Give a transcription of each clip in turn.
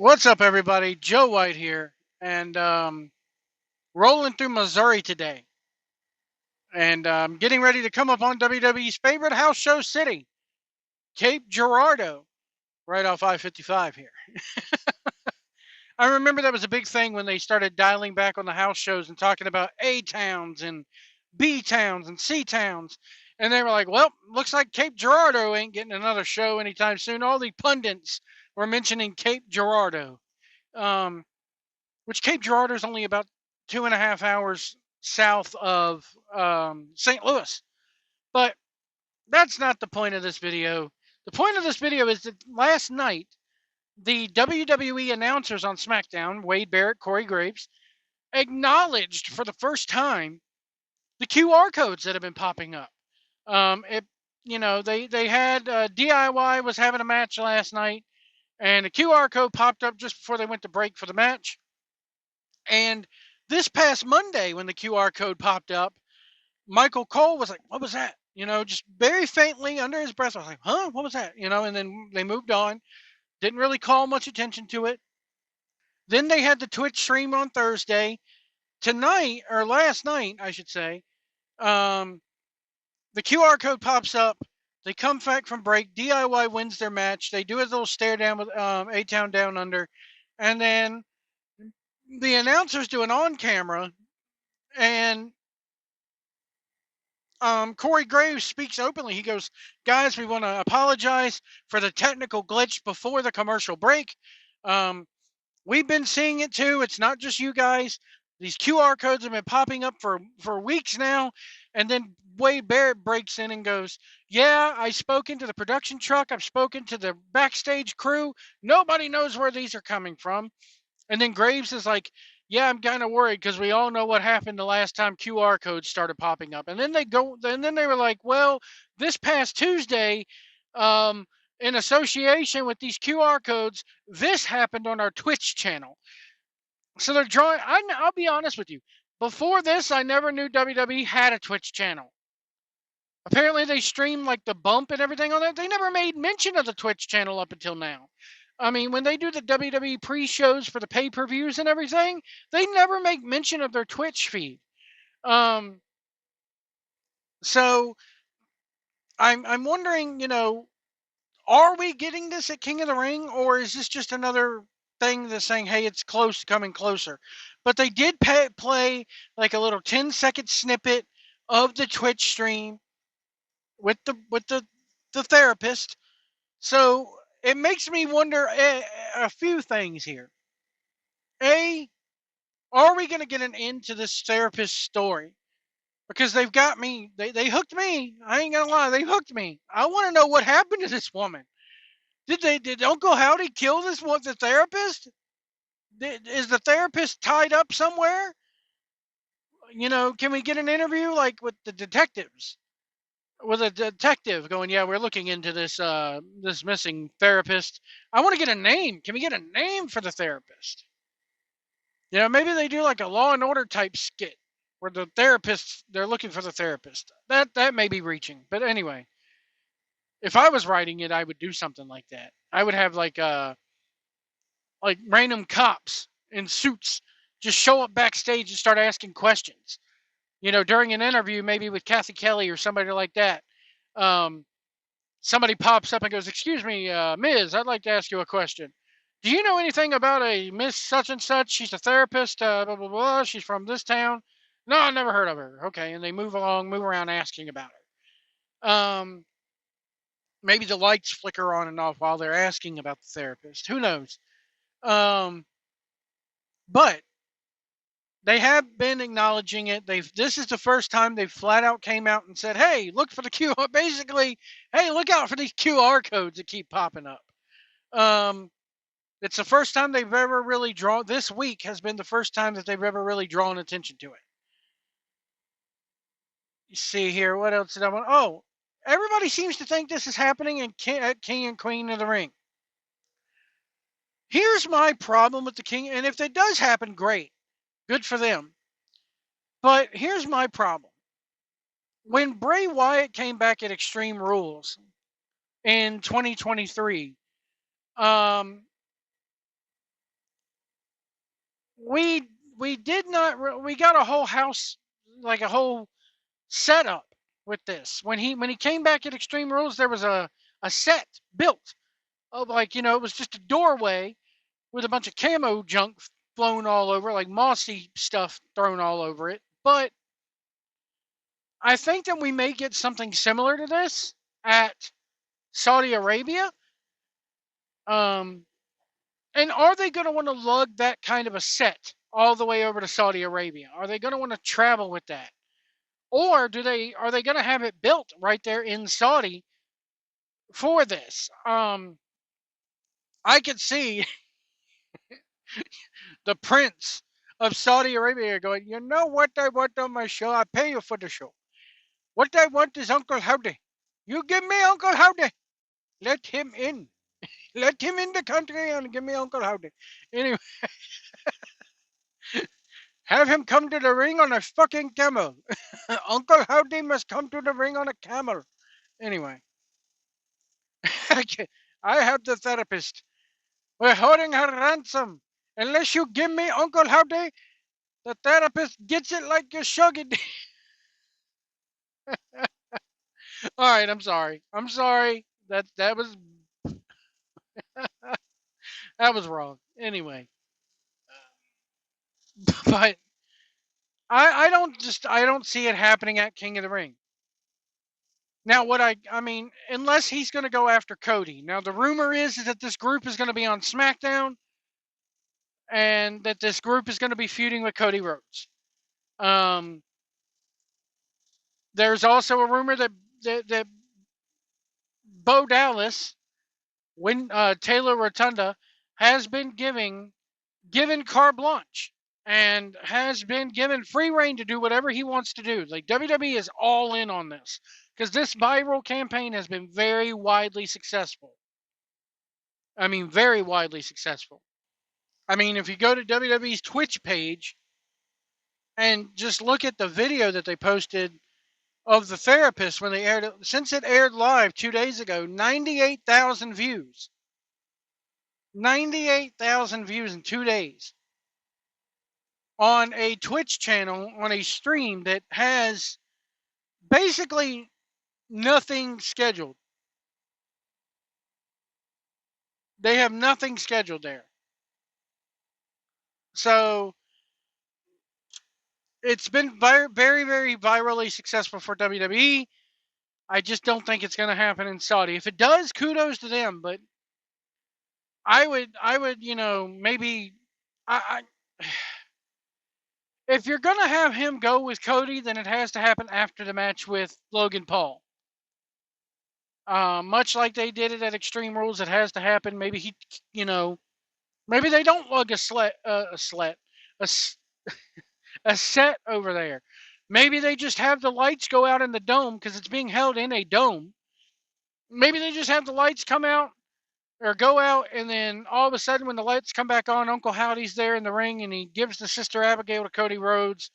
What's up, everybody? Joe White here, and rolling through Missouri today, and getting ready to come up on WWE's favorite house show city, Cape Girardeau, right off I-55 here. I remember that was a big thing when they started dialing back on the house shows and talking about A towns and B towns and C towns, and they were like, "Well, looks like Cape Girardeau ain't getting another show anytime soon." All the pundits were mentioning Cape Girardeau. Um, which Cape Girardeau is only about 2.5 hours south of St. Louis. But that's not the point of this video. The point of this video is that last night, the WWE announcers on SmackDown, Wade Barrett, Corey Graves, acknowledged for the first time the QR codes that have been popping up. They had DIY was having a match last night, and a QR code popped up just before they went to break for the match. And this past Monday, when the QR code popped up, Michael Cole was like, "What was that?" Just very faintly under his breath. I was like, "Huh? What was that?" And then they moved on. Didn't really call much attention to it. Then they had the Twitch stream on Thursday. Tonight, or last night, I should say, um, the QR code pops up. They come back from break. DIY wins their match. They do a little stare down with A-Town Down Under. And then the announcers do an on camera, and Corey Graves speaks openly. He goes, "Guys, we want to apologize for the technical glitch before the commercial break. Um, we've been seeing it too. It's not just you guys. These QR codes have been popping up for weeks now." And then Wade Barrett breaks in and goes, "Yeah, I've spoken to the production truck. I've spoken to the backstage crew. Nobody knows where these are coming from." And then Graves is like, "Yeah, I'm kind of worried because we all know what happened the last time QR codes started popping up." And then they were like, "Well, this past Tuesday, um, in association with these QR codes, this happened on our Twitch channel." So they're drawing. I'll be honest with you. Before this, I never knew WWE had a Twitch channel. Apparently, they stream like the bump and everything on that. They never made mention of the Twitch channel up until now. I mean, when they do the WWE pre-shows for the pay-per-views and everything, they never make mention of their Twitch feed. Um, so I'm wondering, are we getting this at King of the Ring, or is this just another thing that's saying, "Hey, it's close, coming closer"? But they did play like a little 10-second snippet of the Twitch stream with the therapist. So it makes me wonder a few things here. A, are we going to get an end to this therapist story? Because they've got me, they hooked me. I ain't going to lie, they hooked me. I want to know what happened to this woman. Did Uncle Howdy kill the therapist? Is the therapist tied up somewhere? Can we get an interview like with the detectives? With a detective going, "Yeah, we're looking into this missing therapist. I want to get a name. Can we get a name for the therapist?" Maybe they do like a Law and Order type skit where they're looking for the therapist. That may be reaching, but anyway, if I was writing it, I would do something like that. I would have like random cops in suits just show up backstage and start asking questions. During an interview, maybe with Kathy Kelly or somebody like that. Um, Somebody pops up and goes, "Excuse me, Ms., I'd like to ask you a question. Do you know anything about a Miss such and such? She's a therapist, blah, blah, blah. She's from this town." "No, I never heard of her." Okay, and they move around asking about her. Maybe the lights flicker on and off while they're asking about the therapist. Who knows? Um, but they have been acknowledging it. This is the first time they flat out came out and said, "Hey, look for the QR." Basically, "Hey, look out for these QR codes that keep popping up." Um, It's the first time they've ever really drawn. This week has been the first time that they've ever really drawn attention to it. You see here, what else did I want? Oh, everybody seems to think this is happening at King and Queen of the Ring. Here's my problem with the King, and if it does happen, great, good for them. But here's my problem. When Bray Wyatt came back at Extreme Rules in 2023, um, we we did not we got a whole house, like a whole setup with this. When he came back at Extreme Rules, there was a set built of, like, it was just a doorway with a bunch of camo junk flown all over, like mossy stuff thrown all over it. But I think that we may get something similar to this at Saudi Arabia. Um, and are they going to want to lug that kind of a set all the way over to Saudi Arabia? Are they going to want to travel with that? Or are they going to have it built right there in Saudi for this? I could see the prince of Saudi Arabia going, you know what I want on my show? I pay you for the show. What I want is Uncle Howdy. You give me Uncle Howdy. Let him in. Let him in the country and give me Uncle Howdy. Anyway, have him come to the ring on a fucking camel. Uncle Howdy must come to the ring on a camel. Anyway, I have the therapist. We're holding her ransom. Unless you give me Uncle Howdy, the therapist gets it like you're shugging. All right, I'm sorry. I'm sorry. That was wrong. Anyway, but I don't see it happening at King of the Ring. Now, I mean, unless he's going to go after Cody. Now, the rumor is that this group is going to be on SmackDown, and that this group is going to be feuding with Cody Rhodes. There's also a rumor that Bo Dallas, when Taylor Rotunda, has been given carte blanche and has been given free reign to do whatever he wants to do. Like, WWE is all in on this because this viral campaign has been very widely successful. I mean, very widely successful. I mean, if you go to WWE's Twitch page and just look at the video that they posted of the therapist when they aired it, since it aired live 2 days ago, 98,000 views. 98,000 views in 2 days on a Twitch channel, on a stream that has basically nothing scheduled. They have nothing scheduled there. So it's been very, very, very virally successful for WWE. I just don't think it's going to happen in Saudi. If it does, kudos to them. But I would, maybe, I if you're going to have him go with Cody, then it has to happen after the match with Logan Paul. Much like they did it at Extreme Rules, it has to happen. Maybe maybe they don't lug a set over there. Maybe they just have the lights go out in the dome because it's being held in a dome. Maybe they just have the lights come out or go out, and then all of a sudden, when the lights come back on, Uncle Howdy's there in the ring, and he gives the Sister Abigail to Cody Rhodes.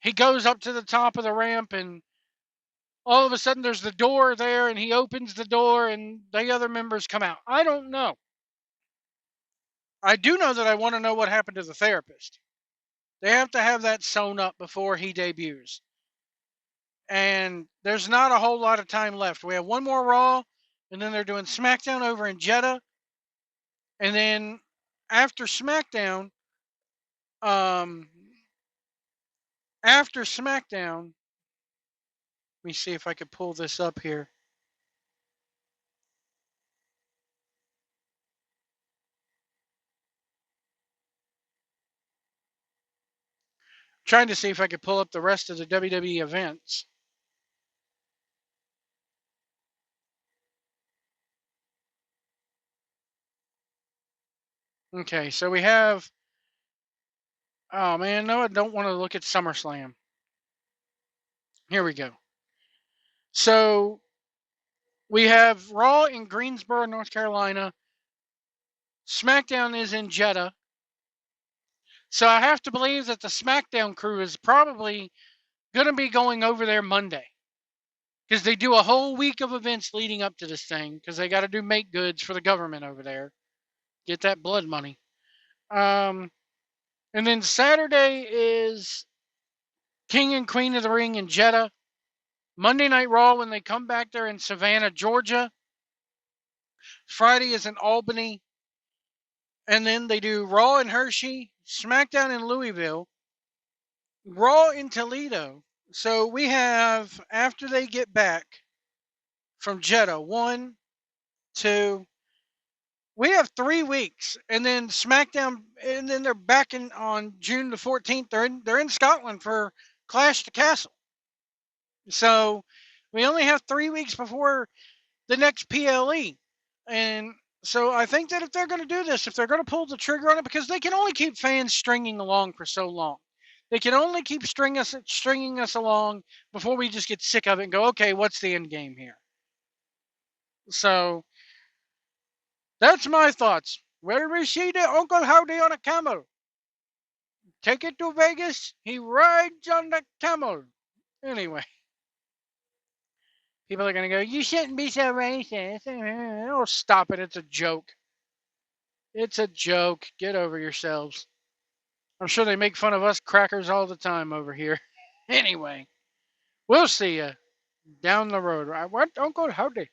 He goes up to the top of the ramp, and all of a sudden, there's the door there, and he opens the door, and the other members come out. I don't know. I do know that I want to know what happened to the therapist. They have to have that sewn up before he debuts. And there's not a whole lot of time left. We have one more Raw, and then they're doing SmackDown over in Jeddah. And then after SmackDown, um, let me see if I could pull this up here. Trying to see if I could pull up the rest of the WWE events. Okay, so we have. Oh man, no, I don't want to look at SummerSlam. Here we go. So we have Raw in Greensboro, North Carolina. SmackDown is in Jeddah. So I have to believe that the SmackDown crew is probably going to be going over there Monday. Because they do a whole week of events leading up to this thing. Because they got to do make goods for the government over there. Get that blood money. And then Saturday is King and Queen of the Ring in Jeddah. Monday Night Raw when they come back there in Savannah, Georgia. Friday is in Albany. And then they do Raw in Hershey, SmackDown in Louisville, Raw in Toledo. So we have, after they get back from Jeddah, 1, 2, we have 3 weeks, and then SmackDown, and then they're back in on June the 14th. They're in Scotland for Clash the Castle. So we only have 3 weeks before the next PLE, and so I think that if they're going to do this, if they're going to pull the trigger on it, because they can only keep fans stringing along for so long. They can only keep stringing us along before we just get sick of it and go, okay, what's the end game here? So that's my thoughts. Where we see the Uncle Howdy on a camel. Take it to Vegas. He rides on the camel. Anyway, people are going to go, you shouldn't be so racist. Oh, stop it. It's a joke. It's a joke. Get over yourselves. I'm sure they make fun of us crackers all the time over here. Anyway, we'll see you down the road. What? Uncle Howdy.